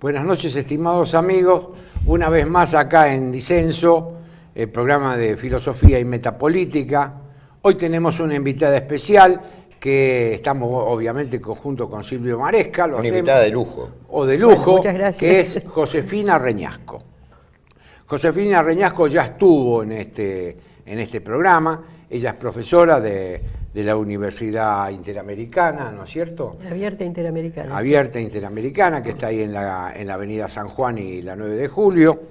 Buenas noches, estimados amigos. Una vez más acá en Disenso, el programa de filosofía y metapolítica. Hoy tenemos una invitada especial que estamos obviamente junto con Silvio Maresca. Una invitada de lujo. O de lujo, bueno, muchas gracias. Que es Josefina Reñasco. Josefina Reñasco ya estuvo en este programa. Ella es profesora de la Universidad Interamericana, ¿no es cierto? Abierta Interamericana. Abierta Interamericana, que está ahí en la avenida San Juan y la 9 de julio.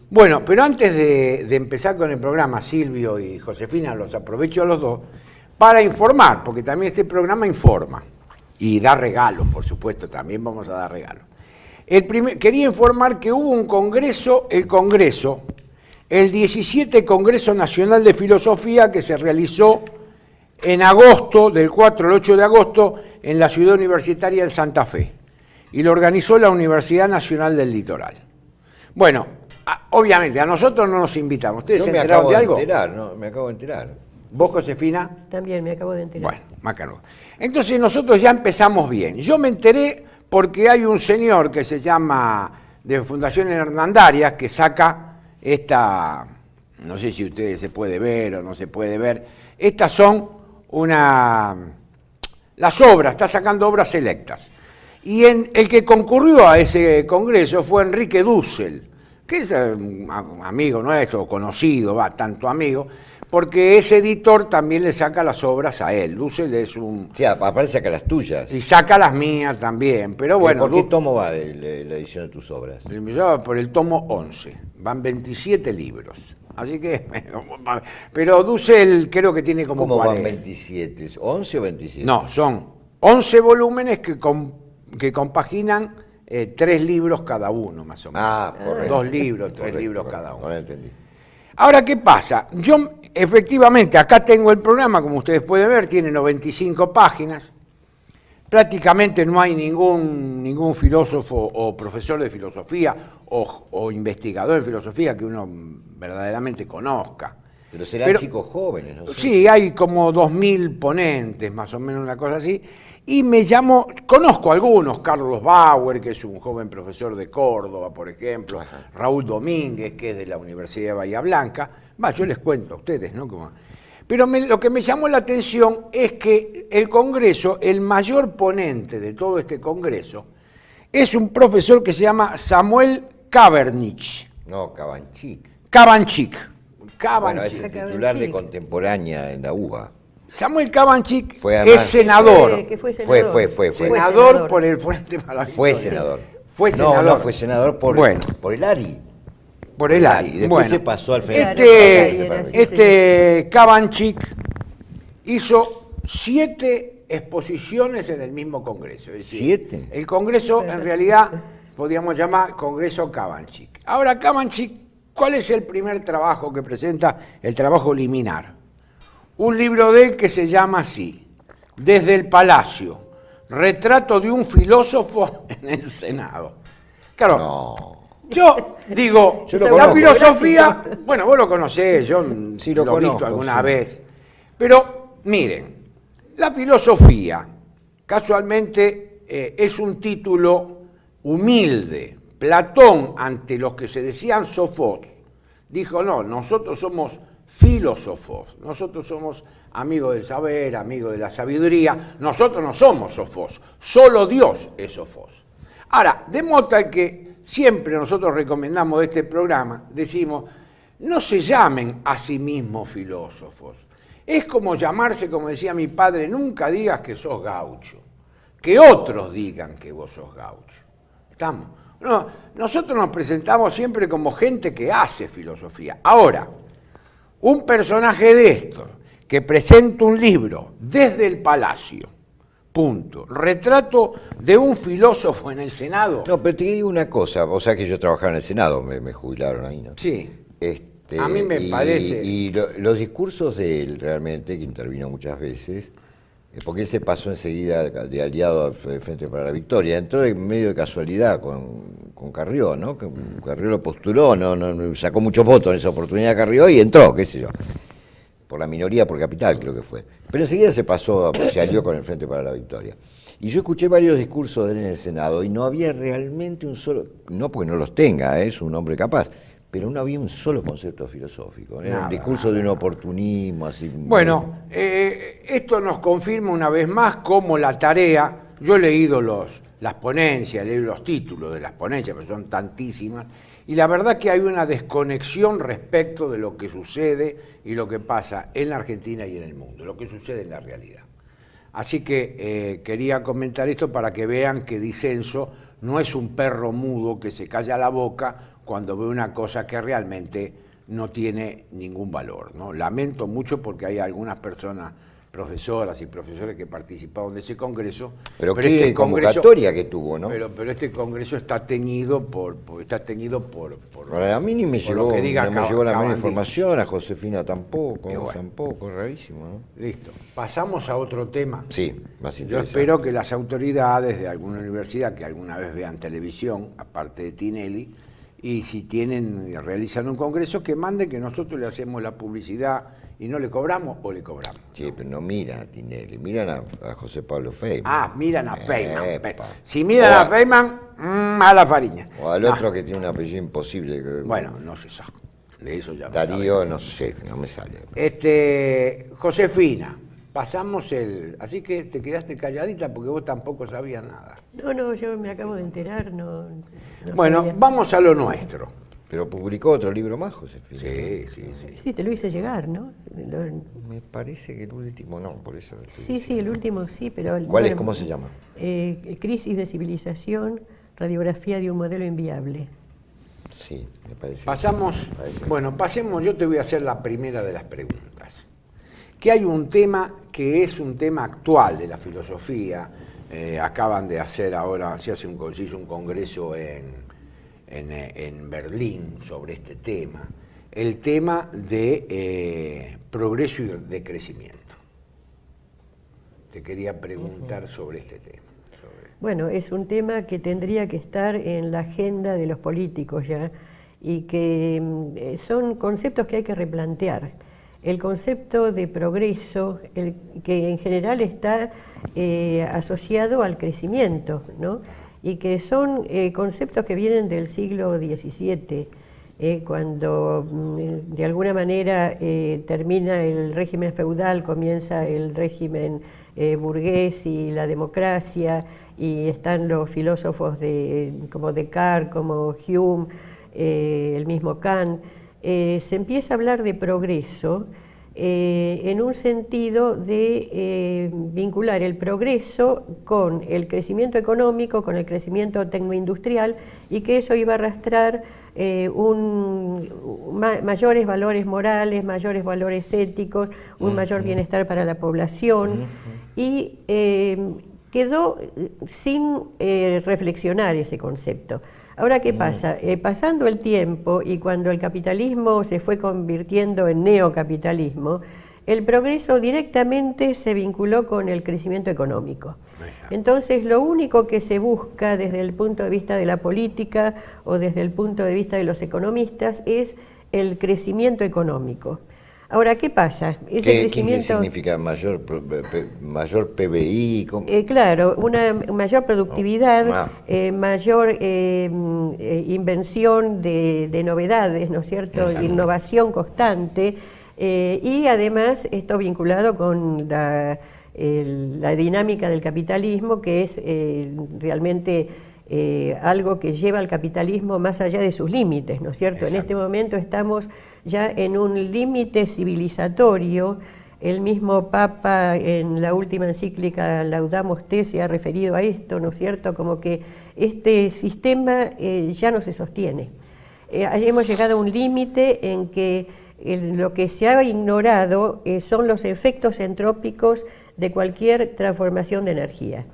Bueno, pero antes de empezar con el programa, Silvio y Josefina, los aprovecho a los dos para informar, porque también este programa informa y da regalos, por supuesto, también vamos a dar regalos. Quería informar que hubo un congreso, el 17 Congreso Nacional de Filosofía, que se realizó en agosto, del 4 al 8 de agosto, en la ciudad universitaria de Santa Fe, y lo organizó la Universidad Nacional del Litoral. Bueno, obviamente, a nosotros no nos invitamos. ¿Ustedes se enteraron de algo? Me acabo de enterar. ¿Vos, Josefina? También me acabo de enterar. Bueno, macano. Entonces nosotros ya empezamos bien. Yo me enteré porque hay un señor que se llama, de Fundación Hernandarias, que saca esta, no sé si ustedes se puede ver o no se puede ver, estas son las obras, está sacando obras selectas. Y el que concurrió a ese congreso fue Enrique Dussel, que es un amigo nuestro, conocido, tanto amigo, porque ese editor también le saca las obras a él. Dussel es un... Sí, aparte saca las tuyas. Y saca las mías también, pero bueno... ¿Por qué tomo va la edición de tus obras? Yo por el tomo 11, van 27 libros. Así que, pero Dussel creo que tiene como ¿Cómo 40. van 27? ¿11 o 27? No, son 11 volúmenes que compaginan 3 libros cada uno, más o menos. Ah, correcto. 2 libros, 3 Correcto, libros correcto. cada uno. Ahora entendí. Ahora, ¿qué pasa? Yo, efectivamente, acá tengo el programa, como ustedes pueden ver, tiene 95 páginas. Prácticamente no hay ningún filósofo o profesor de filosofía o investigador de filosofía que uno verdaderamente conozca. Pero serán chicos jóvenes, ¿no? Sí, hay como 2000 ponentes, más o menos una cosa así. Y conozco algunos, Carlos Bauer, que es un joven profesor de Córdoba, por ejemplo, Ajá. Raúl Domínguez, que es de la Universidad de Bahía Blanca. Yo les cuento a ustedes, ¿no? Pero lo que me llamó la atención es que el Congreso, el mayor ponente de todo este Congreso, es un profesor que se llama Samuel Cavanchik. No, Cavanchik. Cavanchik. Bueno, es el titular de Contemporánea en la UBA. Samuel Cavanchik Fue es senador. Que fue senador. Fue. Senador por el Frente para la Fue Victoria. senador. Fue senador. No, fue senador por el ARI. Por el ARI. Después Bueno, se pasó al Frente. Este Cavanchik hizo 7 exposiciones en el mismo Congreso. Es decir, 7. El Congreso, en realidad, podríamos llamar Congreso Cavanchik. Ahora, Cavanchik, ¿cuál es el primer trabajo que presenta? El trabajo liminar. Un libro de él que se llama así, Desde el Palacio, retrato de un filósofo en el Senado. Claro, No. yo digo, Yo lo la conozco. filosofía, bueno, vos lo conocés, yo Sí, lo he conozco, visto alguna sí. vez, pero miren, la filosofía casualmente es un título humilde. Platón, ante los que se decían sofos, dijo, no, nosotros somos filósofos, nosotros somos amigos del saber, amigos de la sabiduría, nosotros no somos sofos, solo Dios es sofos. Ahora, de modo tal que siempre nosotros recomendamos este programa, decimos, no se llamen a sí mismos filósofos. Es como llamarse, como decía mi padre, nunca digas que sos gaucho, que otros digan que vos sos gaucho. ¿Estamos? No, nosotros nos presentamos siempre como gente que hace filosofía. Ahora, un personaje de estos que presenta un libro desde el Palacio, punto, retrato de un filósofo en el Senado. No, pero te digo una cosa, vos sabés que yo trabajaba en el Senado, me jubilaron ahí, ¿no? Sí, a mí me parece... Y los discursos de él realmente, que intervino muchas veces, porque él se pasó enseguida de aliado al Frente para la Victoria, entró en medio de casualidad con Carrió, ¿no? Carrió lo postuló, no sacó muchos votos en esa oportunidad Carrió y entró, qué sé yo. por la minoría por capital, creo que fue. Pero enseguida se alió con el Frente para la Victoria. Y yo escuché varios discursos de él en el Senado y no había realmente un solo, no porque no los tenga, es un hombre capaz, pero no había un solo concepto filosófico. Era un discurso de un oportunismo así. Bueno, esto nos confirma una vez más cómo la tarea, yo he leído las ponencias, he leído los títulos de las ponencias, pero son tantísimas, y la verdad que hay una desconexión respecto de lo que sucede y lo que pasa en la Argentina y en el mundo, lo que sucede en la realidad. Así que quería comentar esto para que vean que Disenso no es un perro mudo que se calla la boca cuando ve una cosa que realmente no tiene ningún valor, ¿no? Lamento mucho porque hay algunas personas, profesoras y profesores que participaron de ese congreso. Pero qué este convocatoria que tuvo, ¿no? Pero este congreso está teñido por a mí ni me llegó, que diga no me llegó la misma información, a Josefina tampoco, tampoco, rarísimo, ¿no? Listo. Pasamos a otro tema. Sí, más interesante. Yo espero que las autoridades de alguna universidad que alguna vez vean televisión, aparte de Tinelli, y si realizan un congreso, que manden que nosotros le hacemos la publicidad y no le cobramos o le cobramos. Sí, pero no miran a Tinelli, miran a José Pablo Feynman. Ah, miran a Feynman. Si miran a Feynman, a la Fariña. O al otro que tiene un apellido imposible. Bueno, no se sabe. De eso ya Darío, no sé, no me sale. Josefina, pasamos así que te quedaste calladita porque vos tampoco sabías nada. No, yo me acabo de enterar, no bueno, sabía. Vamos a lo nuestro. Pero publicó otro libro más, Josefina. Sí. Sí, te lo hice llegar, ¿no? Me parece que el último no, por eso. Sí, el último sí, pero... ¿Cuál es? ¿Cómo se llama? Crisis de civilización, radiografía de un modelo inviable. Sí, me parece. Pasemos, yo te voy a hacer la primera de las preguntas. Que hay un tema que es un tema actual de la filosofía, acaban de hacer ahora, se hizo un congreso en Berlín sobre este tema, el tema de progreso y de crecimiento. Te quería preguntar sobre este tema. Bueno, es un tema que tendría que estar en la agenda de los políticos ya, y que son conceptos que hay que replantear. El concepto de progreso, que en general está asociado al crecimiento, ¿no? Y que son conceptos que vienen del siglo XVII, cuando de alguna manera termina el régimen feudal, comienza el régimen burgués y la democracia, y están los filósofos como Descartes, como Hume, el mismo Kant. Se empieza a hablar de progreso en un sentido de vincular el progreso con el crecimiento económico, con el crecimiento tecnoindustrial, y que eso iba a arrastrar mayores valores morales, mayores valores éticos, un mayor bienestar para la población, y quedó sin reflexionar ese concepto. Ahora, ¿qué pasa? Pasando el tiempo y cuando el capitalismo se fue convirtiendo en neocapitalismo, el progreso directamente se vinculó con el crecimiento económico. Entonces, lo único que se busca desde el punto de vista de la política o desde el punto de vista de los economistas es el crecimiento económico. Ahora, ¿qué pasa? ¿Qué significa mayor PBI? Claro, una mayor productividad, mayor invención de novedades, ¿no es cierto?, innovación constante, y además esto vinculado con la dinámica del capitalismo, que es realmente algo que lleva al capitalismo más allá de sus límites, ¿no es cierto? Exacto. En este momento estamos ya en un límite civilizatorio. El mismo Papa en la última encíclica Laudamus Te se ha referido a esto, ¿no es cierto? Como que este sistema ya no se sostiene. Hemos llegado a un límite en que lo que se ha ignorado son los efectos entrópicos de cualquier transformación de energía.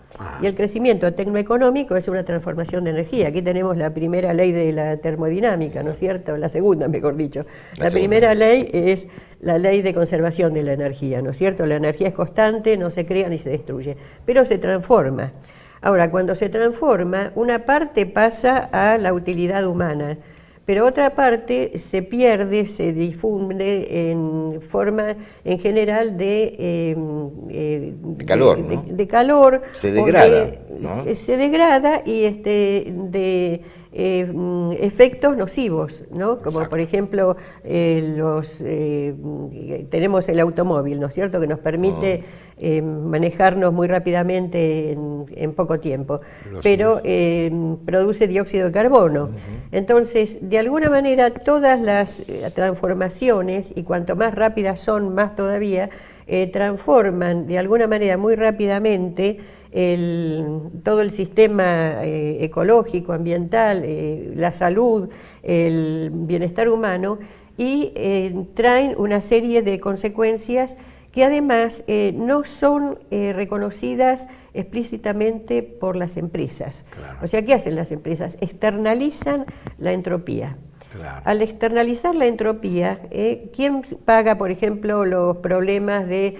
Y el crecimiento tecnoeconómico es una transformación de energía. Aquí tenemos la primera ley de la termodinámica, ¿no es cierto? La segunda, mejor dicho. La primera ley es la ley de conservación de la energía, ¿no es cierto? La energía es constante, no se crea ni se destruye, pero se transforma. Ahora, cuando se transforma, una parte pasa a la utilidad humana, pero otra parte se pierde, se difunde en forma, en general, de calor, ¿no? de calor. Se degrada, ¿no? Se degrada y de efectos nocivos, ¿no? Como Exacto. por ejemplo tenemos el automóvil, ¿no es cierto?, que nos permite manejarnos muy rápidamente en poco tiempo, pero produce dióxido de carbono. Entonces, de alguna manera, todas las transformaciones, y cuanto más rápidas son, más todavía, transforman de alguna manera muy rápidamente todo el sistema ecológico, ambiental, la salud, el bienestar humano, y traen una serie de consecuencias que además no son reconocidas explícitamente por las empresas. Claro. O sea, ¿qué hacen las empresas? Externalizan la entropía. Claro. Al externalizar la entropía, ¿quién paga, por ejemplo, los problemas de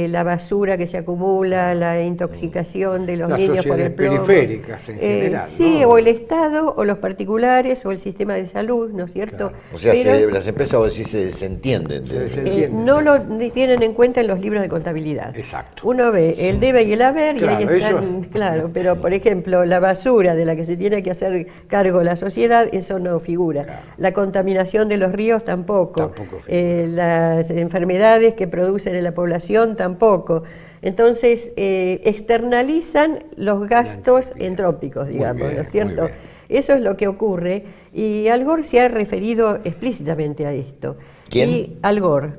la basura que se acumula, la intoxicación de los Las niños por el sociedades plomo? periféricas en general, Sí, ¿no? o el Estado, o los particulares, o el sistema de salud, ¿no es cierto? Claro. O sea, Pero, las empresas, vos decís, se desentienden. Se desentienden. no lo tienen en cuenta en los libros de contabilidad. Exacto. Uno ve el debe y el haber, Claro, y ahí están, claro, pero por ejemplo, la basura de la que se tiene que hacer cargo la sociedad, eso no figura. Claro. La contaminación de los ríos tampoco. Tampoco figura. Las enfermedades que producen en la población tampoco. Entonces, externalizan los gastos entrópicos, digamos, bien, ¿no es cierto? muy bien. Eso es lo que ocurre, y Al Gore se ha referido explícitamente a esto. ¿Quién? Y Al Gore.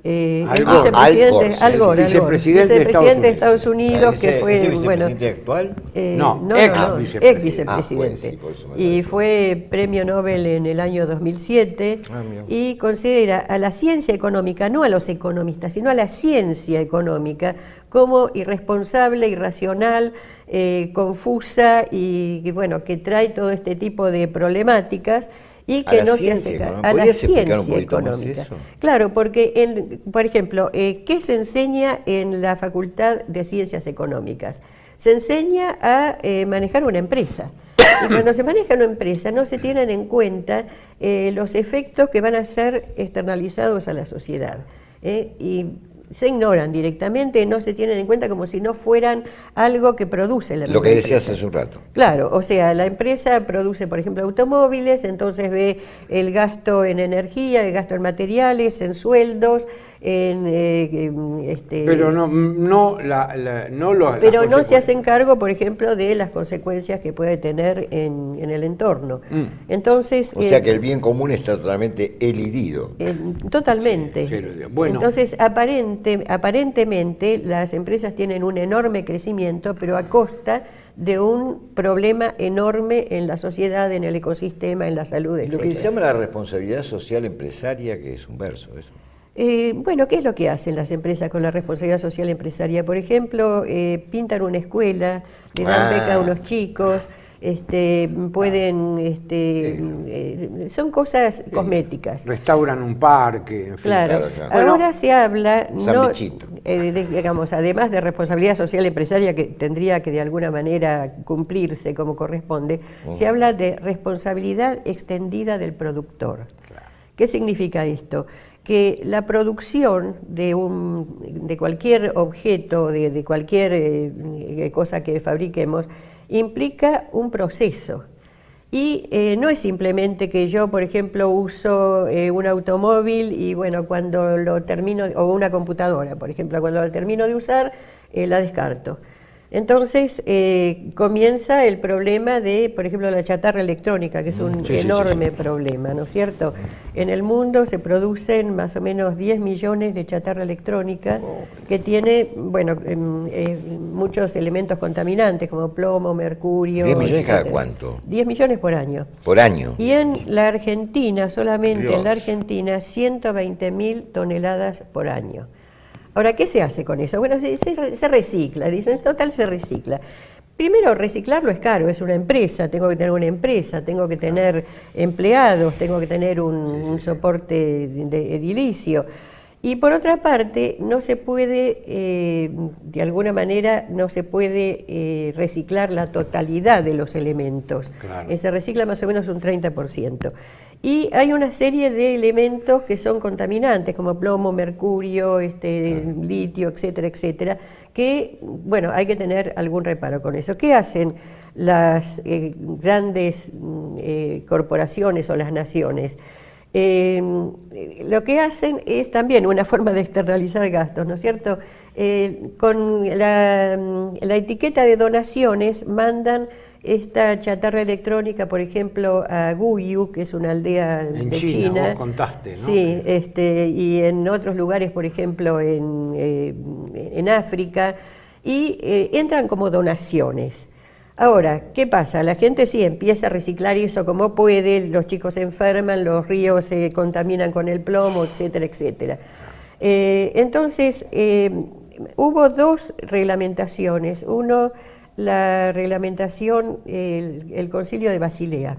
El Al Gore. vicepresidente, Al Gore, vicepresidente de Estados Unidos, que ¿Ese fue, vicepresidente bueno, actual? Ex vicepresidente. ex vicepresidente. Ah, fue, sí, por eso me Y pareció. fue premio Nobel en el año 2007, mira. y considera a la ciencia económica, no a los economistas, sino a la ciencia económica, como irresponsable, irracional, confusa, y bueno, que trae todo este tipo de problemáticas. Y que no se hace económica. a la ¿Podrías explicar un ciencia poquito más económica. eso? Claro, porque, por ejemplo, ¿qué se enseña en la Facultad de Ciencias Económicas? Se enseña a manejar una empresa. Y cuando se maneja una empresa no se tienen en cuenta los efectos que van a ser externalizados a la sociedad. Y se ignoran directamente, no se tienen en cuenta como si no fueran algo que produce la Lo que misma decías empresa. hace un rato. Claro, o sea, la empresa produce, por ejemplo, automóviles, entonces ve el gasto en energía, el gasto en materiales, en sueldos, Pero pero no se hacen cargo, por ejemplo, de las consecuencias que puede tener en el entorno. Entonces, O sea que el bien común está totalmente elidido. totalmente. Sí, bueno. Entonces, aparentemente las empresas tienen un enorme crecimiento, pero a costa de un problema enorme en la sociedad, en el ecosistema, en la salud, Y etc. lo que se llama la responsabilidad social empresaria, que es un verso, eso. Bueno, ¿qué es lo que hacen las empresas con la responsabilidad social empresaria? Por ejemplo, pintan una escuela, le dan beca a unos chicos, pueden, son cosas cosméticas. Restauran un parque, en fin. Claro. claro. Ahora Bueno, se habla, San Bichito. digamos, además de responsabilidad social empresaria que tendría que de alguna manera cumplirse como corresponde, se habla de responsabilidad extendida del productor. ¿Qué significa esto? Que la producción de cualquier objeto, de cualquier cosa que fabriquemos, implica un proceso. Y no es simplemente que yo, por ejemplo, uso un automóvil y bueno, cuando lo termino, o una computadora, por ejemplo, cuando la termino de usar, la descarto. Entonces comienza el problema de, por ejemplo, la chatarra electrónica, que es un enorme problema, ¿no es cierto? En el mundo se producen más o menos 10 millones de chatarra electrónica que tiene, bueno, muchos elementos contaminantes como plomo, mercurio. 10 millones cada etcétera. cuánto? 10 millones por año. Por año. Y en la Argentina, solamente Dios. en la Argentina, 120.000 toneladas por año. Ahora, ¿qué se hace con eso? Bueno, se recicla, dicen, total se recicla. Primero, reciclarlo es caro, es una empresa, tengo que tener una empresa, tengo que tener empleados, tengo que tener un soporte de edilicio. Y por otra parte, no se puede, de alguna manera, no se puede reciclar la totalidad de los elementos. Claro. Se recicla más o menos un 30%. Y hay una serie de elementos que son contaminantes, como plomo, mercurio, litio, etcétera, etcétera, que, bueno, hay que tener algún reparo con eso. ¿Qué hacen las grandes corporaciones o las naciones? Lo que hacen es también una forma de externalizar gastos, ¿no es cierto? Con la etiqueta de donaciones mandan esta chatarra electrónica, por ejemplo, a Guyu, que es una aldea En de China, vos contaste, ¿no? Sí, y en otros lugares, por ejemplo, en África, y entran como donaciones. Ahora, ¿qué pasa? La gente sí empieza a reciclar eso como puede, los chicos se enferman, los ríos se contaminan con el plomo, etcétera, etcétera. Entonces, hubo dos reglamentaciones. Uno, la reglamentación, el Concilio de Basilea,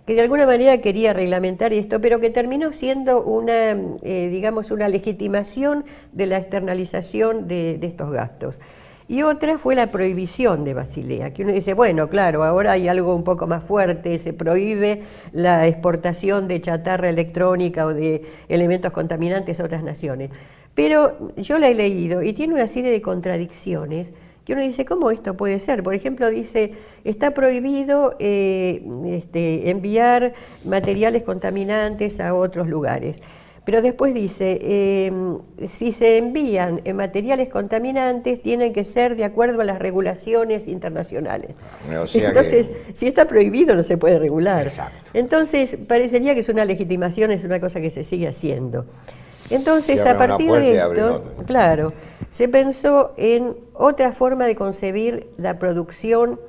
que de alguna manera quería reglamentar esto, pero que terminó siendo una, digamos, una legitimación de la externalización de estos gastos. Y otra fue la prohibición de Basilea, que uno dice, bueno, claro, ahora hay algo un poco más fuerte, se prohíbe la exportación de chatarra electrónica o de elementos contaminantes a otras naciones. Pero yo la he leído y tiene una serie de contradicciones que uno dice, ¿cómo esto puede ser? Por ejemplo, dice, está prohibido enviar materiales contaminantes a otros lugares. Pero después dice, si se envían materiales contaminantes, tienen que ser de acuerdo a las regulaciones internacionales. O sea Entonces, si está prohibido, no se puede regular. Exacto. Entonces, parecería que es una legitimación, es una cosa que se sigue haciendo. Entonces, Se a abren una partir puerta de y abren esto, otra. claro, se pensó en otra forma de concebir la producción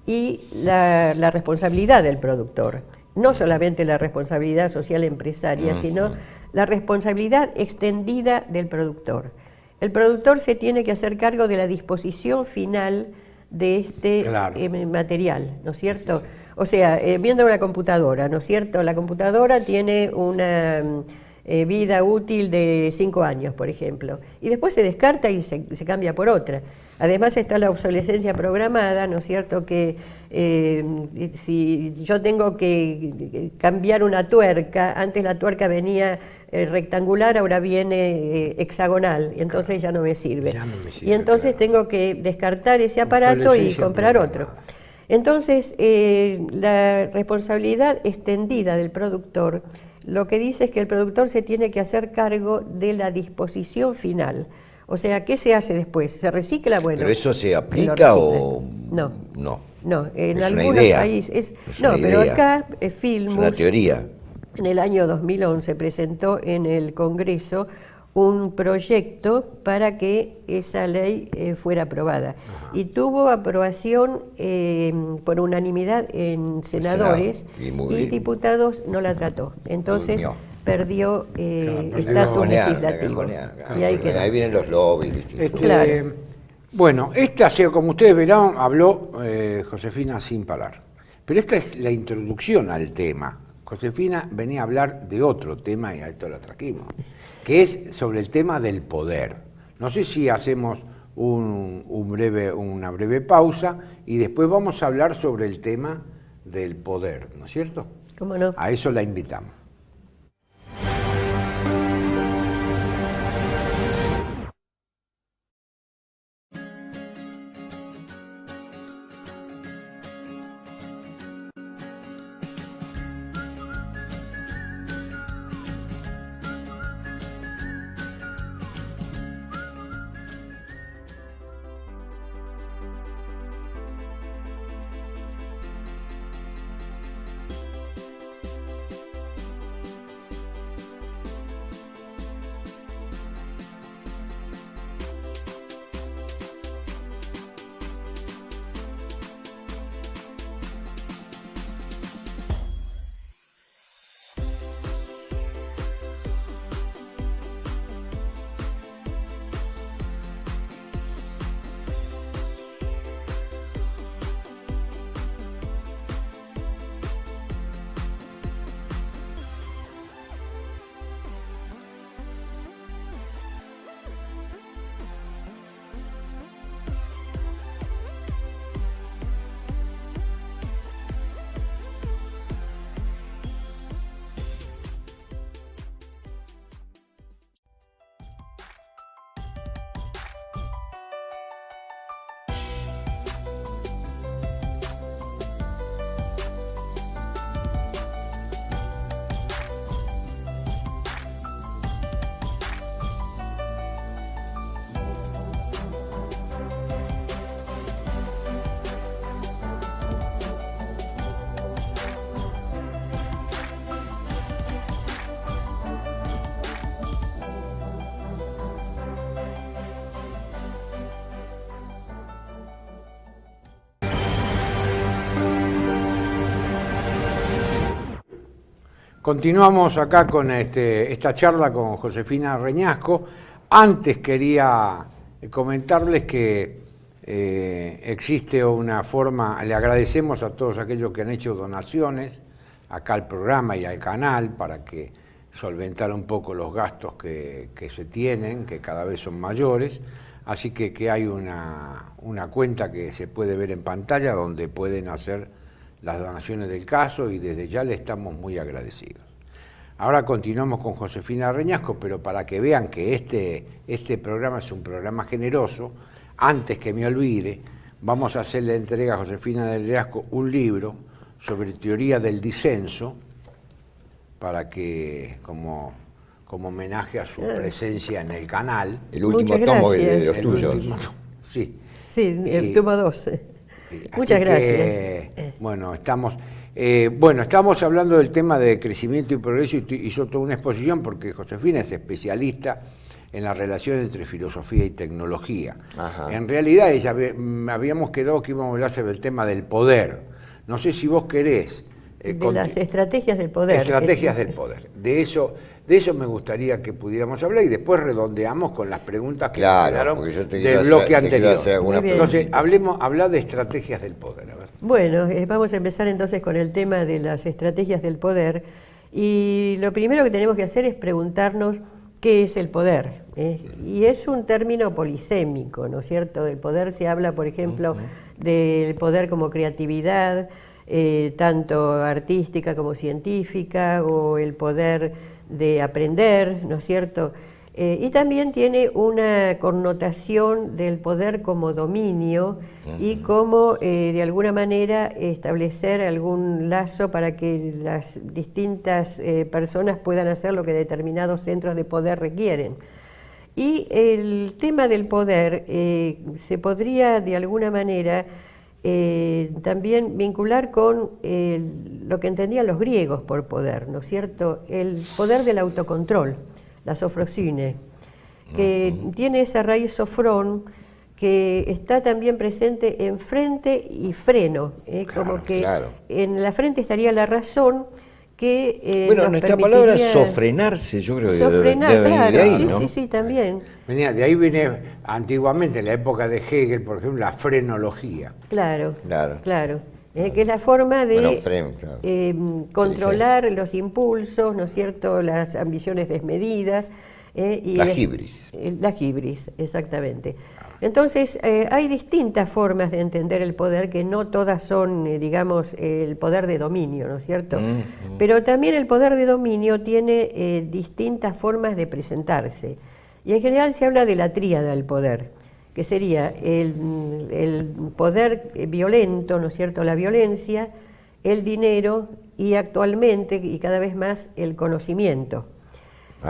y la responsabilidad del productor. No solamente la responsabilidad social empresaria, sino la responsabilidad extendida del productor. El productor se tiene que hacer cargo de la disposición final de este Claro. material, ¿no es cierto? O sea, viendo una computadora, ¿no es cierto? La computadora tiene una vida útil de 5 años, por ejemplo, y después se descarta y se cambia por otra. Además está la obsolescencia programada, ¿no es cierto?, que si yo tengo que cambiar una tuerca, antes la tuerca venía rectangular, ahora viene hexagonal, y entonces ya no me sirve. Ya no me sirve, Y entonces claro. tengo que descartar ese aparato y Obsolescencia comprar otro. programada. Entonces, la responsabilidad extendida del productor, lo que dice es que el productor se tiene que hacer cargo de la disposición final. O sea, ¿qué se hace después? ¿Se recicla? Bueno, ¿Pero eso se lo aplica reciclan. o...? No. No. No, en Es una algunos idea. países... Es No, una pero idea. acá Es Filmus, una teoría. en el año 2011, presentó en el Congreso un proyecto para que esa ley fuera aprobada. Y tuvo aprobación por unanimidad en senadores Senado. Y muy y bien. diputados no la trató. Entonces Durmió. perdió la estatus cajonearon, legislativo. cajonearon. Y ahí quedó. Ahí vienen los lobbies. ¿viste? Claro. Bueno, esta, como ustedes verán, habló Josefina sin parar. Pero esta es la introducción al tema. Josefina venía a hablar de otro tema y a esto lo trajimos, que es sobre el tema del poder. No sé si hacemos una breve pausa y después vamos a hablar sobre el tema del poder, ¿no es cierto? ¿Cómo no? A eso la invitamos. Continuamos acá con esta charla con Josefina Reñasco. Antes quería comentarles que existe una forma, le agradecemos a todos aquellos que han hecho donaciones acá al programa y al canal para que solventar un poco los gastos que se tienen, que cada vez son mayores. Así que hay una cuenta que se puede ver en pantalla donde pueden hacer las donaciones del caso y desde ya le estamos muy agradecidos. Ahora continuamos con Josefina Reñasco, pero para que vean que este programa es un programa generoso, antes que me olvide, vamos a hacerle entrega a Josefina Reñasco un libro sobre teoría del disenso, para que, como homenaje a su presencia en el canal. El último tomo de los tuyos. Sí. Sí, el tomo 2. Sí, Muchas gracias. Bueno, estamos hablando del tema de crecimiento y progreso y hizo toda una exposición porque Josefina es especialista en la relación entre filosofía y tecnología. Ajá. En realidad habíamos quedado que íbamos a hablar sobre el tema del poder. No sé si vos querés... de las estrategias del poder. Estrategias del poder. De eso me gustaría que pudiéramos hablar y después redondeamos con las preguntas que quedaron del bloque anterior. Entonces, hablá de estrategias del poder. A ver. Bueno, vamos a empezar entonces con el tema de las estrategias del poder. Y lo primero que tenemos que hacer es preguntarnos qué es el poder. Y es un término polisémico, ¿no es cierto? Del poder se habla, por ejemplo, del poder como creatividad, tanto artística como científica, o el poder de aprender, ¿no es cierto? Y también tiene una connotación del poder como dominio y como de alguna manera establecer algún lazo para que las distintas personas puedan hacer lo que determinados centros de poder requieren. Y el tema del poder se podría de alguna manera también vincular con lo que entendían los griegos por poder, ¿no es cierto? El poder del autocontrol, la sofrosine, que tiene esa raíz sofrón que está también presente en frente y freno, como que en la frente estaría la razón que bueno, nuestra palabra sofrenarse, yo creo que sofrenar, debe venir claro, de ahí, sí, ¿no? sí, también. De ahí viene antiguamente, en la época de Hegel, por ejemplo, la frenología. Claro. Que es la forma de controlar los impulsos, ¿no es cierto?, las ambiciones desmedidas. La hibris. La hibris, exactamente. Entonces, hay distintas formas de entender el poder, que no todas son, digamos, el poder de dominio, ¿no es cierto? Pero también el poder de dominio tiene distintas formas de presentarse. Y en general se habla de la tríada del poder, que sería el poder violento, ¿no es cierto?, la violencia, el dinero y actualmente, y cada vez más, el conocimiento.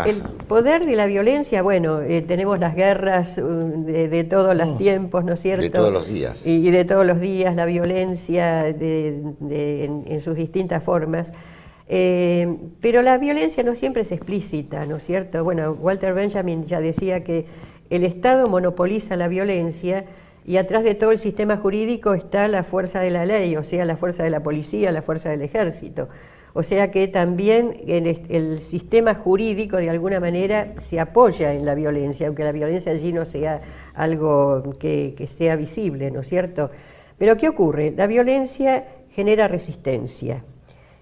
El poder de la violencia, bueno, tenemos las guerras de todos los tiempos, ¿no es cierto? De todos los días. Y de todos los días, la violencia en sus distintas formas. Pero la violencia no siempre es explícita, ¿no es cierto? Bueno, Walter Benjamin ya decía que el Estado monopoliza la violencia y atrás de todo el sistema jurídico está la fuerza de la ley, o sea, la fuerza de la policía, la fuerza del ejército. O sea que también el sistema jurídico de alguna manera se apoya en la violencia, aunque la violencia allí no sea algo que sea visible, ¿no es cierto? Pero ¿qué ocurre? La violencia genera resistencia.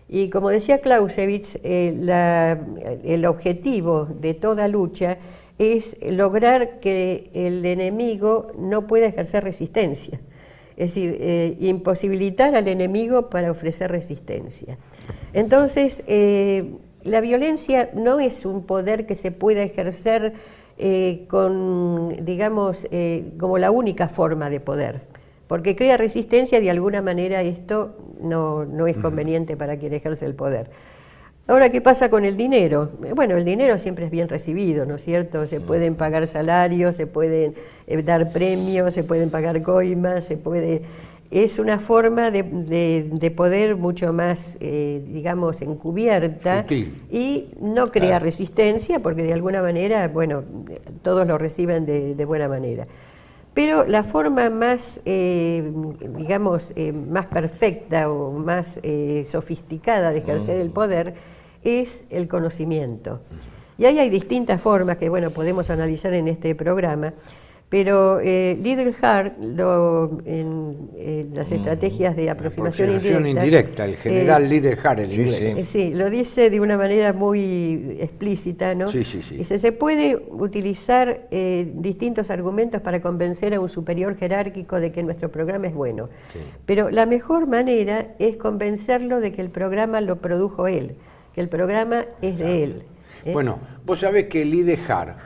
Y como decía Clausewitz, el objetivo de toda lucha es lograr que el enemigo no pueda ejercer resistencia. Es decir, imposibilitar al enemigo para ofrecer resistencia. Entonces, la violencia no es un poder que se pueda ejercer como la única forma de poder, porque crea resistencia y de alguna manera esto no es conveniente para quien ejerce el poder. Ahora, ¿qué pasa con el dinero? Bueno, el dinero siempre es bien recibido, ¿no es cierto? Se pueden pagar salarios, se pueden dar premios, se pueden pagar coimas, es una forma de poder mucho más, digamos, encubierta. Sutil. Y no crea resistencia porque de alguna manera, bueno, todos lo reciben de buena manera. Pero la forma más, más perfecta o más sofisticada de ejercer el poder es el conocimiento. Y ahí hay distintas formas que, bueno, podemos analizar en este programa, pero Liddell-Hart, en las estrategias de aproximación indirecta, el general Liddell-Hart en inglés. Sí, lo dice de una manera muy explícita, ¿no? Sí. Dice, se puede utilizar distintos argumentos para convencer a un superior jerárquico de que nuestro programa es bueno, pero la mejor manera es convencerlo de que el programa lo produjo él, que el programa es de él. Bueno, vos sabés que Liddell-Hart,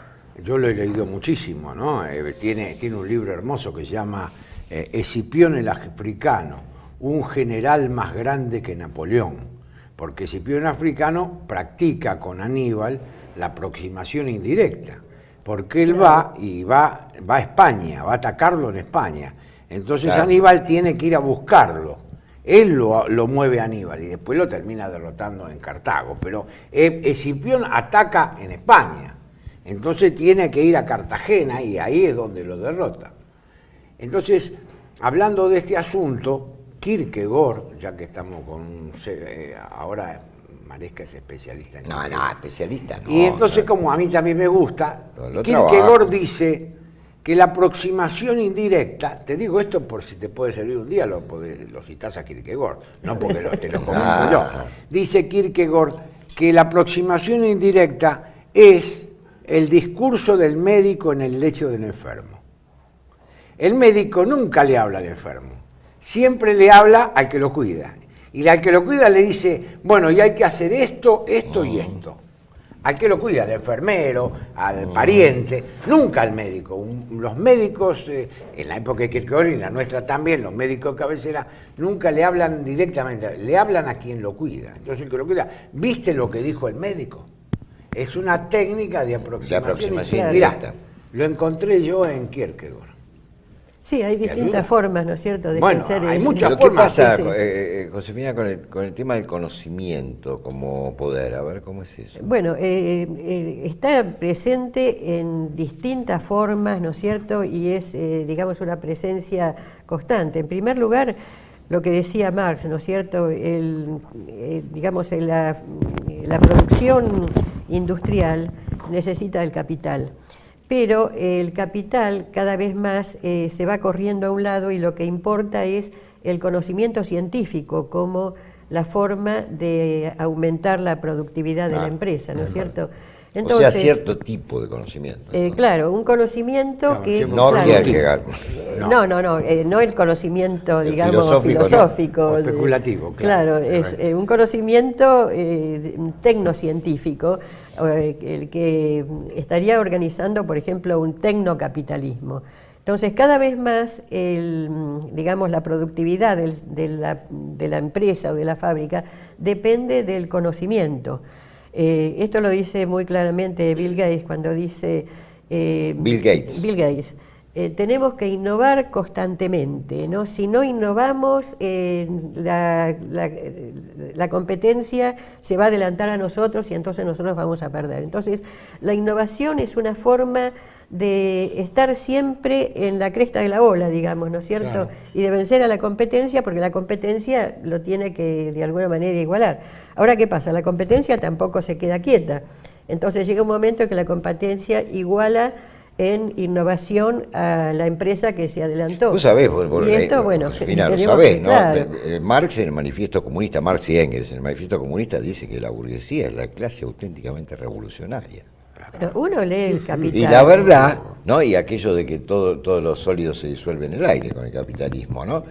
yo lo he leído muchísimo, ¿no? Tiene un libro hermoso que se llama Escipión el Africano, un general más grande que Napoleón, porque Escipión el Africano practica con Aníbal la aproximación indirecta, porque él va a España, va a atacarlo en España. Entonces Aníbal tiene que ir a buscarlo. Él lo mueve a Aníbal y después lo termina derrotando en Cartago, pero Escipión ataca en España. Entonces tiene que ir a Cartagena y ahí es donde lo derrota. Entonces, hablando de este asunto, Kierkegaard, ya que estamos con... ahora Maresca es especialista en No, especialista no. Y entonces, como a mí también me gusta, Kierkegaard dice que la aproximación indirecta, te digo esto por si te puede servir un día, lo citás a Kierkegaard, no porque te lo comento yo. Dice Kierkegaard que la aproximación indirecta es el discurso del médico en el lecho del enfermo. El médico nunca le habla al enfermo, siempre le habla al que lo cuida. Y al que lo cuida le dice, bueno, y hay que hacer esto, esto y esto. Al que lo cuida, al enfermero, al pariente, nunca al médico. Los médicos, en la época de Kierkegaard y en la nuestra también, los médicos de cabecera, nunca le hablan directamente, le hablan a quien lo cuida. Entonces el que lo cuida, ¿viste lo que dijo el médico? Es una técnica de aproximación directa. Lo encontré yo en Kierkegaard. Sí, hay distintas formas, ¿no es cierto?, de bueno, pensar. hay muchas formas. ¿Qué pasa, Josefina, con el tema del conocimiento como poder? A ver, ¿cómo es eso? Bueno, está presente en distintas formas, ¿no es cierto?, y es, digamos, una presencia constante. En primer lugar, lo que decía Marx, ¿no es cierto?, digamos, la producción industrial necesita del capital, pero el capital cada vez más se va corriendo a un lado y lo que importa es el conocimiento científico como la forma de aumentar la productividad de la empresa, ¿no es cierto? Entonces, o sea, cierto tipo de conocimiento. Claro, un conocimiento que... No Kierkegaard. No el conocimiento, digamos, filosófico o especulativo. Claro, es un conocimiento tecnocientífico, el que estaría organizando, por ejemplo, un tecnocapitalismo. Entonces, cada vez más, digamos, la productividad de la empresa o de la fábrica depende del conocimiento. Esto lo dice muy claramente Bill Gates cuando dice... Bill Gates. Tenemos que innovar constantemente, ¿no? Si no innovamos, la competencia se va a adelantar a nosotros y entonces nosotros vamos a perder. Entonces, la innovación es una forma de estar siempre en la cresta de la ola, digamos, ¿no es cierto? Claro. Y de vencer a la competencia, porque la competencia lo tiene que de alguna manera igualar. Ahora, ¿qué pasa? La competencia tampoco se queda quieta. Entonces llega un momento en que la competencia iguala en innovación a la empresa que se adelantó. Vos sabés, y esto, bueno, al final lo sabés, ¿no? Claro. Marx en el Manifiesto Comunista, Marx y Engels en el Manifiesto Comunista dice que la burguesía es la clase auténticamente revolucionaria. Pero uno lee el Capital. Y la verdad, ¿no? Y aquello de que todos los sólidos se disuelven en el aire con el capitalismo, ¿no?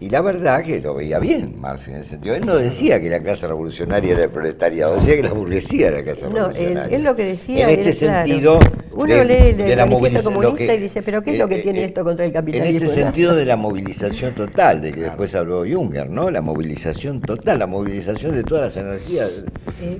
Y la verdad que lo veía bien Marx en ese sentido. Él no decía que la clase revolucionaria era el proletariado, decía que la burguesía era la clase revolucionaria. No, él lo que decía en este sentido, claro. Uno lee el Manifiesto Comunista y dice, pero ¿qué es lo que tiene esto contra el capitalismo? En este sentido de la movilización total, de que después habló Junger, ¿no? La movilización total, la movilización de todas las energías.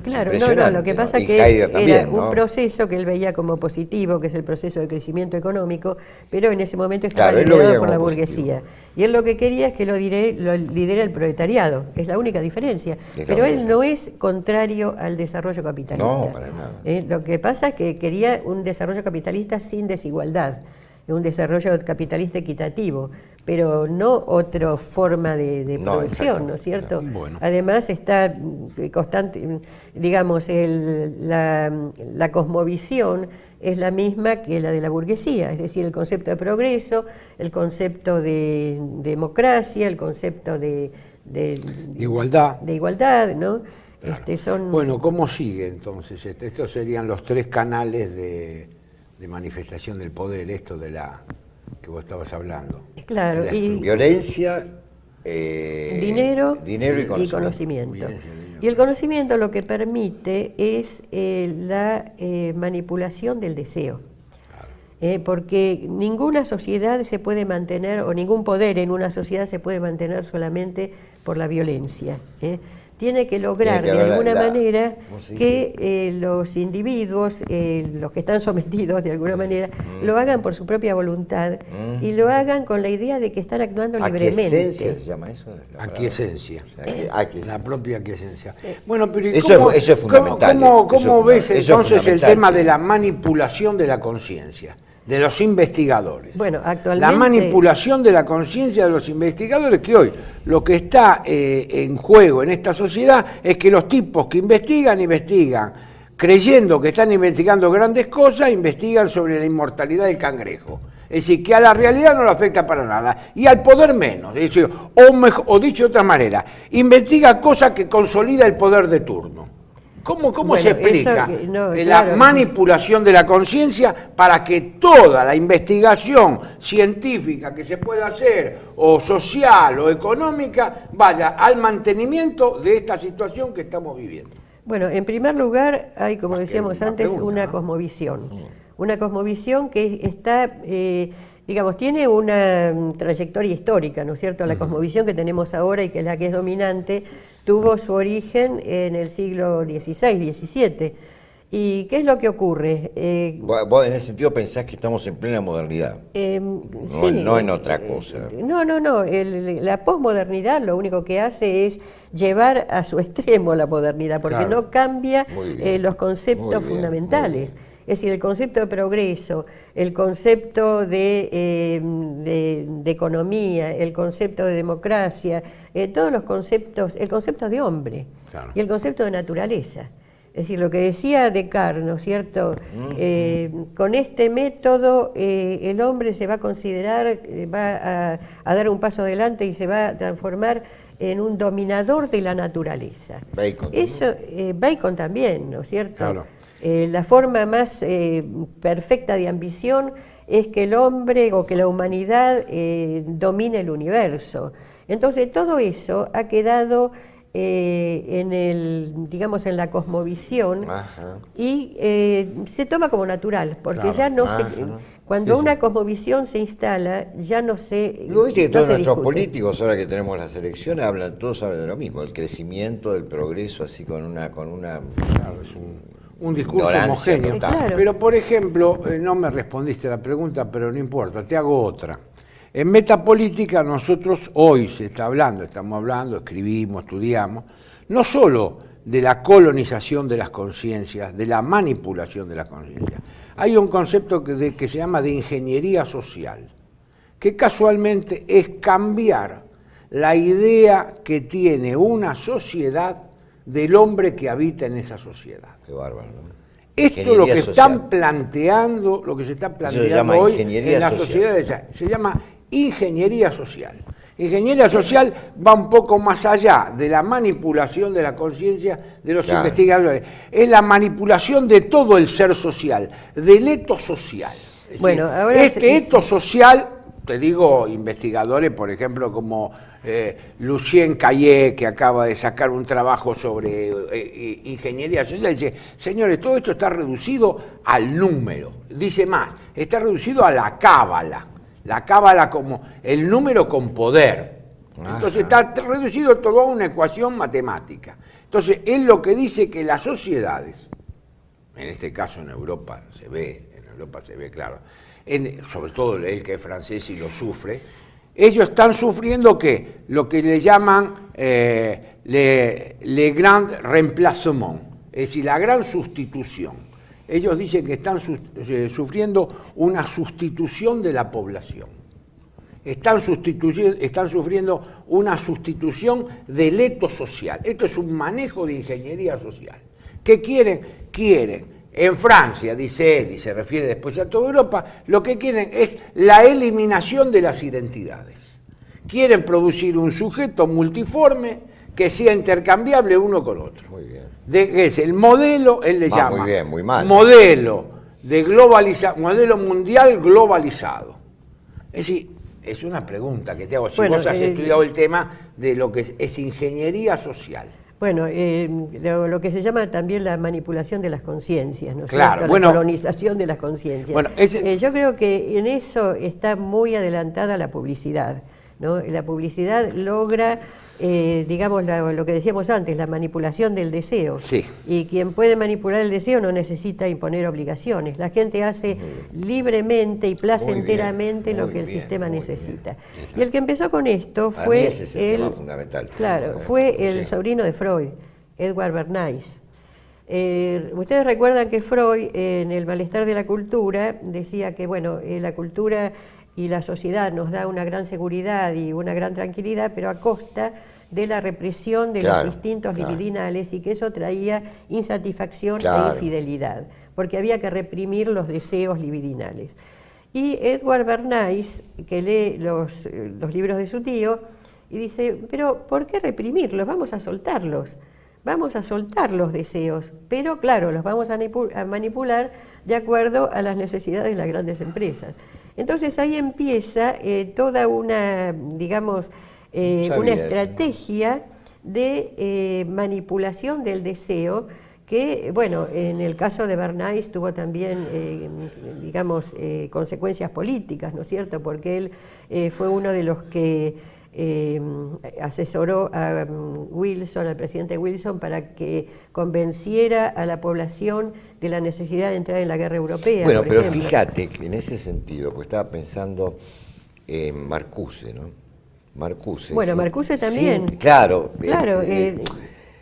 Claro, lo que pasa es que era un proceso que él veía como positivo, que es el proceso de crecimiento económico, pero en ese momento estaba liderado por la burguesía. Y él lo que quería es que lo lidera el proletariado, es la única diferencia. Pero él no es contrario al desarrollo capitalista. No, para nada. Lo que pasa es que quería un desarrollo capitalista sin desigualdad, un desarrollo capitalista equitativo. pero no otra forma de No, producción, ¿no es cierto? Bueno. Además está constante, digamos, la cosmovisión es la misma que la de la burguesía, es decir, el concepto de progreso, el concepto de democracia, el concepto de igualdad. ¿no? Claro. Bueno, ¿cómo sigue entonces? Estos serían los 3 canales de manifestación del poder, esto de la que vos estabas hablando. Claro, y violencia, dinero y conocimiento. Y el conocimiento lo que permite es la manipulación del deseo. Porque ninguna sociedad se puede mantener, o ningún poder en una sociedad se puede mantener solamente por la violencia. Tiene que lograr de alguna manera que los individuos, los que están sometidos de alguna manera, lo hagan por su propia voluntad y lo hagan con la idea de que están actuando libremente. ¿Aquiescencia se llama eso? Aquiescencia. La propia aquiescencia. Sí. Bueno, pero eso es fundamental. ¿Cómo ves entonces el tema de la manipulación de la conciencia? De los investigadores. Bueno, actualmente... La manipulación de la conciencia de los investigadores, que hoy lo que está en juego en esta sociedad es que los tipos que investigan creyendo que están investigando grandes cosas, investigan sobre la inmortalidad del cangrejo. Es decir, que a la realidad no le afecta para nada, y al poder menos. Es decir, o dicho de otra manera, investiga cosas que consolida el poder de turno. ¿Cómo se explica la manipulación de la conciencia para que toda la investigación científica que se pueda hacer, o social o económica, vaya al mantenimiento de esta situación que estamos viviendo? Bueno, en primer lugar hay, como decíamos antes, una cosmovisión. Una cosmovisión que está, digamos, tiene una trayectoria histórica, ¿no es cierto? La cosmovisión que tenemos ahora y que es la que es dominante, tuvo su origen en el siglo XVI, XVII. ¿Y qué es lo que ocurre? Vos en ese sentido pensás que estamos en plena modernidad, no en otra cosa. No. La posmodernidad lo único que hace es llevar a su extremo la modernidad, porque no cambia los conceptos fundamentales. Es decir, el concepto de progreso, el concepto de economía, el concepto de democracia, todos los conceptos, el concepto de hombre y el concepto de naturaleza. Es decir, lo que decía Descartes, ¿no es cierto? Con este método el hombre se va a considerar, va a dar un paso adelante y se va a transformar en un dominador de la naturaleza. Bacon también, ¿no es cierto? Claro. La forma más perfecta de ambición es que el hombre o que la humanidad domine el universo. Entonces todo eso ha quedado digamos, en la cosmovisión y se toma como natural, porque ya no se... Cuando una cosmovisión se instala, ya no se viste que todos nuestros discute. Políticos, ahora que tenemos las elecciones, todos hablan de lo mismo, el crecimiento, del progreso, así con una Claro, es un discurso homogéneo. Claro. Pero, por ejemplo, no me respondiste a la pregunta, pero no importa, te hago otra. En metapolítica nosotros hoy estamos hablando, escribimos, estudiamos, no solo de la colonización de las conciencias, de la manipulación de las conciencias. Hay un concepto que se llama de ingeniería social, que casualmente es cambiar la idea que tiene una sociedad del hombre que habita en esa sociedad. Qué bárbaro, ¿no? Esto es lo que están planteando, lo que se está planteando hoy en la sociedad, se llama ingeniería social. Ingeniería social va un poco más allá de la manipulación de la conciencia de los investigadores. Es la manipulación de todo el ser social, del etos social. Es decir, ahora etos social, te digo, investigadores, por ejemplo, como Lucien Caillé, que acaba de sacar un trabajo sobre ingeniería social, dice, señores, todo esto está reducido al número. Dice más, está reducido a la cábala. La cábala como el número con poder. Entonces está reducido todo a una ecuación matemática. Entonces, él lo que dice que las sociedades, en este caso en Europa se ve claro, sobre todo él que es francés y lo sufre, ellos están sufriendo ¿qué? Lo que le llaman le grand remplacement, es decir, la gran sustitución. Ellos dicen que están sufriendo una sustitución de la población. están sufriendo una sustitución del eto social. Esto es un manejo de ingeniería social. ¿Qué quieren? Quieren, en Francia, dice él, y se refiere después a toda Europa, lo que quieren es la eliminación de las identidades. Quieren producir un sujeto multiforme que sea intercambiable uno con otro. Muy bien. Es el modelo, él le llama. Muy bien, muy mal. Modelo mundial globalizado. Es decir, es una pregunta que te hago. Si Bueno, vos has estudiado el tema de lo que es ingeniería social. Bueno, lo que se llama también la manipulación de las conciencias, ¿no es Claro, cierto? bueno, La colonización de las conciencias. Bueno, yo creo que en eso está muy adelantada la publicidad, ¿no? La publicidad logra, digamos, lo que decíamos antes, la manipulación del deseo. Sí. Y quien puede manipular el deseo no necesita imponer obligaciones. La gente hace libremente y placenteramente lo que el sistema necesita. Y el que empezó con esto Para fue mí ese es el tema fundamental. Claro, fue el sobrino de Freud, Edward Bernays. Ustedes recuerdan que Freud, en El malestar de la cultura, decía que bueno, la cultura y la sociedad nos da una gran seguridad y una gran tranquilidad, pero a costa de la represión de los instintos libidinales, y que eso traía insatisfacción e infidelidad, porque había que reprimir los deseos libidinales. Y Edward Bernays, que lee los libros de su tío, y dice, pero ¿por qué reprimirlos? Vamos a soltarlos. Vamos a soltar los deseos, pero claro, los vamos a manipular de acuerdo a las necesidades de las grandes empresas. Entonces ahí empieza toda una, digamos, una estrategia de manipulación del deseo que, bueno, en el caso de Bernays tuvo también, digamos, consecuencias políticas, ¿no es cierto? Porque él fue uno de los que asesoró a Wilson, al presidente Wilson, para que convenciera a la población de la necesidad de entrar en la guerra europea. Bueno, pero ejemplo. fíjate que en ese sentido, pues estaba pensando en Marcuse, ¿no? Marcuse. Bueno, sí, Marcuse también. sí, claro.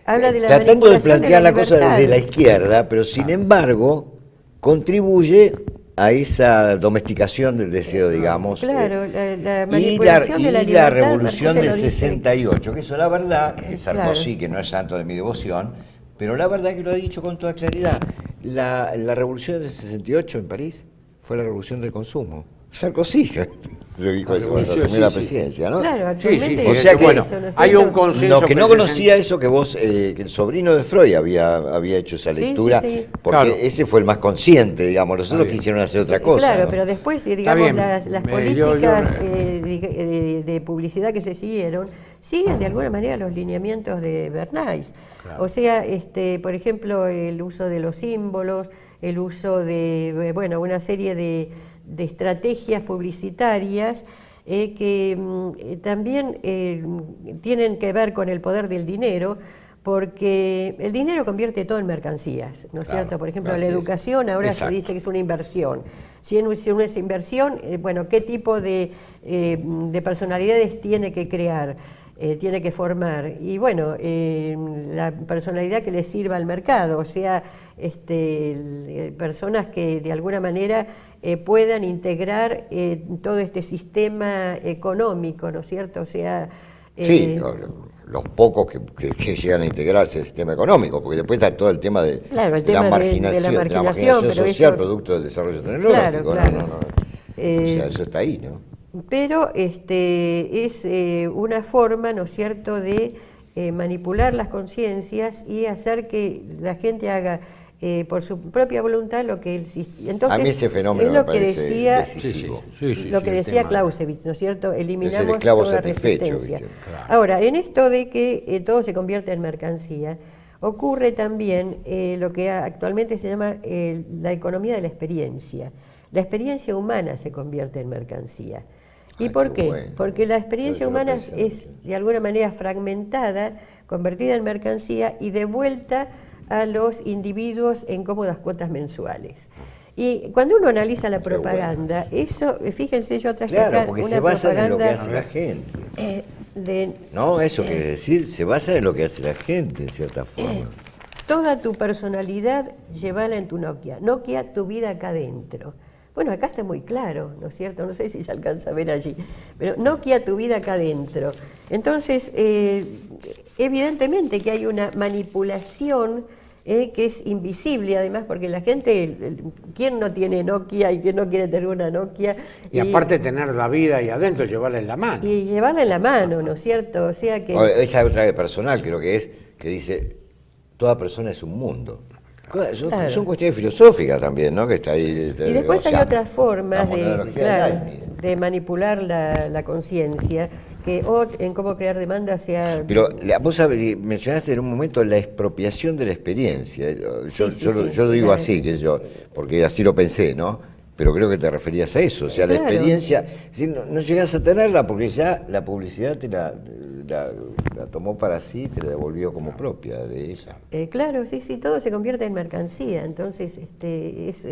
Habla de la tratando de plantear la cosa libertad. desde la izquierda, pero sin embargo contribuye a esa domesticación del deseo, digamos. Claro, la manipulación de la y libertad. la revolución Marcuse del lo dice. 68, que eso la verdad, que Sarkozy, Claro. que no es santo de mi devoción, pero la verdad que lo ha dicho con toda claridad. La revolución del 68 en París fue la revolución del consumo. Sarkozy lo dijo eso cuando asumió la presidencia, ¿no? Claro, actualmente sí, o sea que, bueno, ¿no es hay cierto? un consenso. No, que no conocía eso que vos, que el sobrino de Freud había hecho esa Sí, lectura, sí. porque Claro. ese fue el más consciente, digamos. Los otros quisieron hacer otra cosa. Claro, ¿no? pero después, digamos, bien. las Yo- políticas de publicidad que se siguieron, siguen de alguna manera los lineamientos de Bernays. Claro. O sea, por ejemplo, el uso de los símbolos, el uso de, bueno, una serie de estrategias publicitarias que también tienen que ver con el poder del dinero, porque el dinero convierte todo en mercancías, ¿no es Claro, cierto? Por ejemplo, así la es. educación ahora Exacto. se dice que es una inversión. Si no es inversión, bueno, ¿qué tipo de personalidades tiene que crear? Tiene que formar? Y bueno, la personalidad que le sirva al mercado, o sea, personas que de alguna manera puedan integrar todo este sistema económico, ¿no es cierto? O sea, Sí, los pocos que llegan a integrarse al sistema económico, porque después está todo el tema de, Claro, el de la tema de la marginación marginación, pero social eso- producto del desarrollo tecnológico. Claro. ¿no? O sea, eso está ahí, ¿no? Pero es una forma, ¿no es cierto?, de manipular las conciencias y hacer que la gente haga por su propia voluntad lo que él... Entonces, A mí ese fenómeno es lo me que parece decía, decisivo. lo que decía Clausewitz, ¿no es cierto? Eliminamos esclavo toda satisfecho, resistencia. ¿viste? Claro. Ahora, en esto de que todo se convierte en mercancía, ocurre también lo que actualmente se llama la economía de la experiencia. La experiencia humana se convierte en mercancía. ¿Y Ay, por qué qué? bueno. Porque la experiencia Eso lo humana pensé es de alguna manera fragmentada, convertida en mercancía y devuelta a los individuos en cómodas cuotas mensuales. Y cuando uno analiza la Qué bueno. propaganda, eso, fíjense, yo traje Claro, acá porque una se basa en lo que propaganda hace la gente. de No, eso quiere decir, se basa en lo que hace la gente, en cierta forma. toda tu personalidad, llévala en tu Nokia. Nokia, tu vida acá adentro. Bueno, acá está muy claro, ¿no es cierto? No sé si se alcanza a ver allí, pero Nokia, tu vida acá adentro. Entonces, evidentemente que hay una manipulación que es invisible, además, porque la gente, ¿quién no tiene Nokia y quién no quiere tener una Nokia? Y aparte tener la vida ahí adentro, llevarla en la mano. Y llevarla en la mano, ¿no es cierto? O sea que... Esa es otra vez personal, creo que es, que dice, toda persona es un mundo. Claro. Son cuestiones filosóficas también, ¿no? Que está ahí, Y después hay otras formas de de manipular la conciencia, que en cómo crear demanda sea... Pero vos mencionaste en un momento la expropiación de la experiencia. Yo digo así, porque así lo pensé, ¿no? Pero creo que te referías a eso, o sea, Claro. la experiencia, no llegás a tenerla porque ya la publicidad te la tomó para sí, te la devolvió como propia de ella. Claro, sí, todo se convierte en mercancía, entonces es...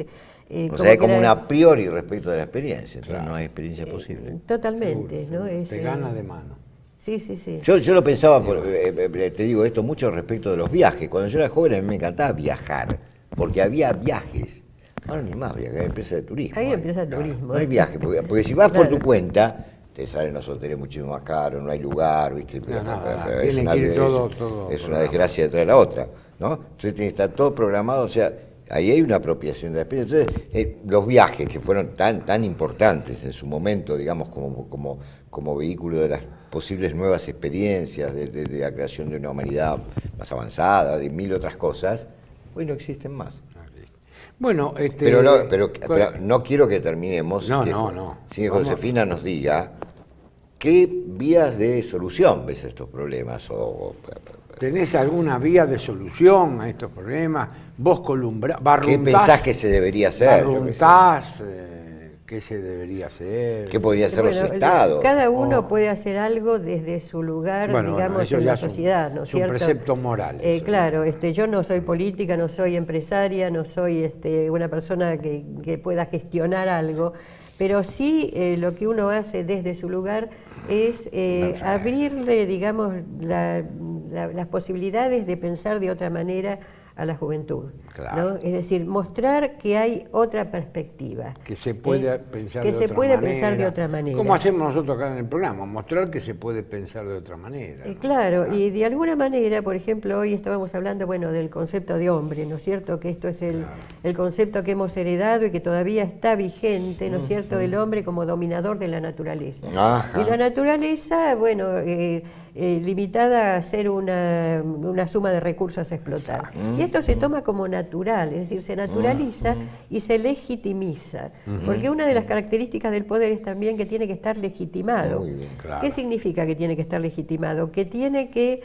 O sea, es como un a priori respecto de la experiencia, entonces Claro. no hay experiencia posible. Totalmente, ¿no? Te gana de mano. Sí, sí, sí. Yo lo pensaba, te digo esto mucho respecto de los viajes. Cuando yo era joven a mí me encantaba viajar, porque había viajes. Ahora ni más viajes, hay empresas de turismo. Ahí empieza el turismo. No hay viajes, porque si vas por Claro. tu cuenta, te salen los hoteles muchísimo más caros, no hay lugar, ¿viste? Nada, Es tiene una- que ir es- todo es programado. una desgracia detrás de la otra, ¿no? Entonces tiene que estar todo programado, o sea, ahí hay una apropiación de la experiencia. Entonces, los viajes que fueron tan importantes en su momento, digamos, como vehículo de las posibles nuevas experiencias, de la creación de una humanidad más avanzada, de mil otras cosas, hoy no existen más. Bueno, Pero no quiero que terminemos No, que- no. sin que Vamos. Josefina nos diga qué vías de solución ves a estos problemas. ¿Tenés alguna vía de solución a estos problemas? Vos ¿Qué pensás que se debería hacer? Yo qué sé. barruntás, ¿qué se debería hacer? ¿Qué podrían hacer los Bueno, estados? cada uno puede hacer algo desde su lugar, Bueno, digamos, eso en ya la es un- sociedad, ¿no es es un cierto? precepto moral, eso. Claro, yo no soy política, no soy empresaria, no soy una persona que pueda gestionar algo, pero sí lo que uno hace desde su lugar es abrirle, digamos, las posibilidades de pensar de otra manera a la juventud, Claro. ¿no? Es decir, mostrar que hay otra perspectiva. Que se puede pensar que de se otra puede manera. pensar de otra manera. Como hacemos nosotros acá en el programa, mostrar que se puede pensar de otra manera. ¿no? Claro, y de alguna manera, por ejemplo, hoy estábamos hablando, bueno, del concepto de hombre, ¿no es cierto? Que esto es el concepto que hemos heredado y que todavía está vigente, ¿no es cierto? Del hombre como dominador de la naturaleza. Ajá. Y la naturaleza, bueno, limitada a ser una suma de recursos a explotar. Y esto se toma como natural, es decir, se naturaliza y se legitimiza. Porque una de las características del poder es también que tiene que estar legitimado. Muy bien, claro. ¿Qué significa que tiene que estar legitimado? Que tiene que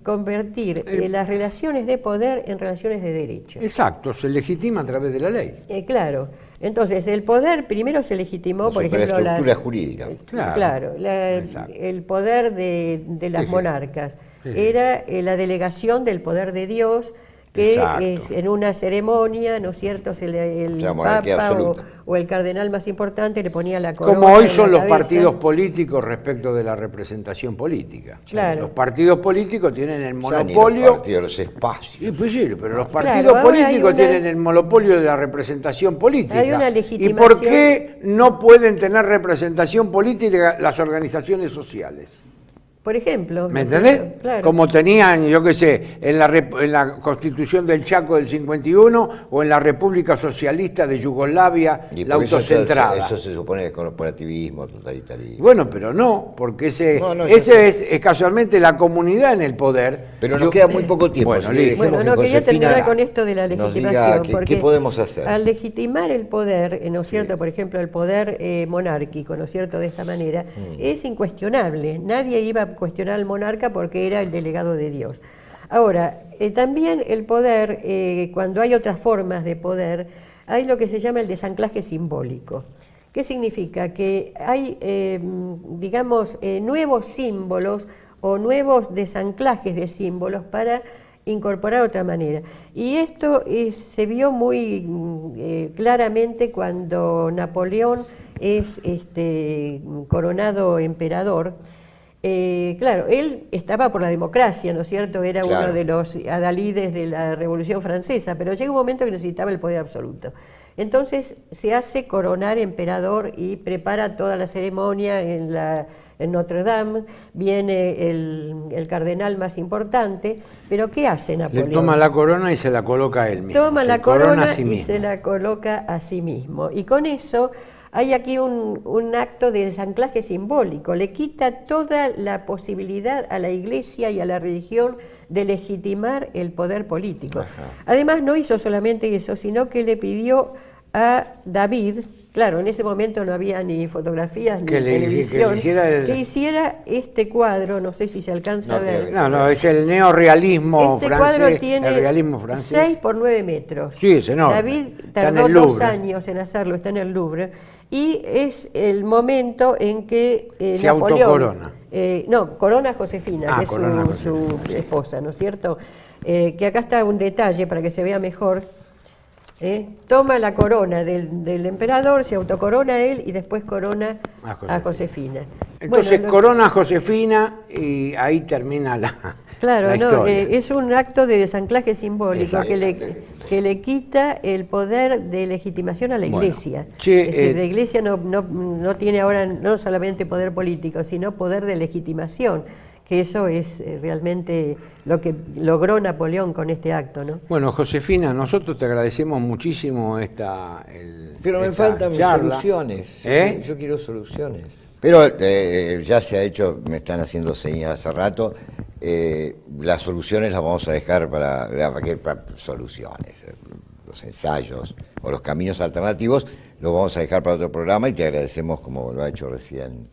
convertir las relaciones de poder en relaciones de derecho. Exacto, se legitima a través de la ley. Claro. Entonces, el poder primero se legitimó, La por ejemplo, superestructura jurídica. Claro. Exacto. el poder de las Sí, sí. monarcas. Sí, sí. Era la delegación del poder de Dios, que Exacto. en una ceremonia, ¿no es cierto?, el La monarquía papa absoluta. o el cardenal más importante le ponía la corona. Como hoy en son la los cabeza. partidos políticos respecto de la representación política. Claro. Los partidos políticos tienen el Ya ni los monopolio. partidos, los espacios. Sí, pues sí, pero los Claro, partidos ahora hay políticos una- tienen el monopolio de la representación política. Hay una ¿Y legitimación. por qué no pueden tener representación política las organizaciones sociales? Por ejemplo. ¿Me ¿no es entendés? cierto? Claro. Como tenían, yo qué sé, en la Constitución del Chaco del 51 o en la República Socialista de Yugoslavia, Y la por eso autocentrada. eso se supone que es corporativismo, totalitarismo. Bueno, pero no, porque No, ese es casualmente la comunidad en el poder. Pero nos queda muy poco tiempo. Bueno, así que listo. dejemos Bueno, no que quería Josefina terminar con esto de la nos legitimación. diga porque qué podemos hacer. Al legitimar el poder, ¿no es cierto? Por ejemplo, el poder monárquico, ¿no es cierto? De esta manera, es incuestionable. Nadie iba a cuestionar al monarca porque era el delegado de Dios. Ahora, también el poder, cuando hay otras formas de poder, hay lo que se llama el desanclaje simbólico. ¿Qué significa? Que hay, digamos, nuevos símbolos o nuevos desanclajes de símbolos para incorporar otra manera. Y esto se vio muy claramente cuando Napoleón es coronado emperador. claro, él estaba por la democracia, ¿no es cierto? Era Claro. uno de los adalides de la Revolución Francesa, pero llega un momento que necesitaba el poder absoluto. Entonces se hace coronar emperador y prepara toda la ceremonia en Notre Dame, viene el cardenal más importante, pero ¿qué hace Napoleón? Le toma la corona y se la coloca a él mismo. Toma Se la corona corona a sí y mismo. se la coloca a sí mismo. Y con eso hay aquí un acto de desanclaje simbólico. Le quita toda la posibilidad a la Iglesia y a la religión de legitimar el poder político. Ajá. Además, no hizo solamente eso, sino que le pidió a David, claro, en ese momento no había ni fotografías ni Que le televisión, hiciera que hiciera este cuadro, no sé si se alcanza a ver. No, es el neorrealismo Este francés. cuadro tiene el realismo francés. 6 por 9 metros. Sí, es enorme. David Está en tardó el 2 Louvre. años en hacerlo, está en el Louvre, y es el momento en que Se Napoleón... autocorona. No, corona a Josefina, Ah, que es corona a su esposa, ¿no es cierto? Que acá está un detalle para que se vea mejor. Toma la corona del emperador, se autocorona él y después corona a Josefina. Entonces Bueno, corona a Josefina y ahí termina claro, la no, historia. es un acto de desanclaje simbólico Exacto. que le quita el poder de legitimación a la Bueno, Iglesia. che, es decir, la Iglesia no tiene ahora no solamente poder político, sino poder de legitimación, que eso es realmente lo que logró Napoleón con este acto, ¿no? Bueno, Josefina, nosotros te agradecemos muchísimo Pero me esta faltan charla. soluciones. ¿Eh? Yo quiero soluciones. Pero ya se ha hecho, me están haciendo señas hace rato, las soluciones las vamos a dejar para soluciones, los ensayos o los caminos alternativos, los vamos a dejar para otro programa y te agradecemos, como lo ha hecho recién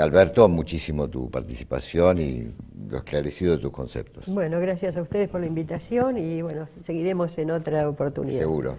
Alberto, muchísimo tu participación y lo esclarecido de tus conceptos. Bueno, gracias a ustedes por la invitación y bueno, seguiremos en otra oportunidad. Seguro.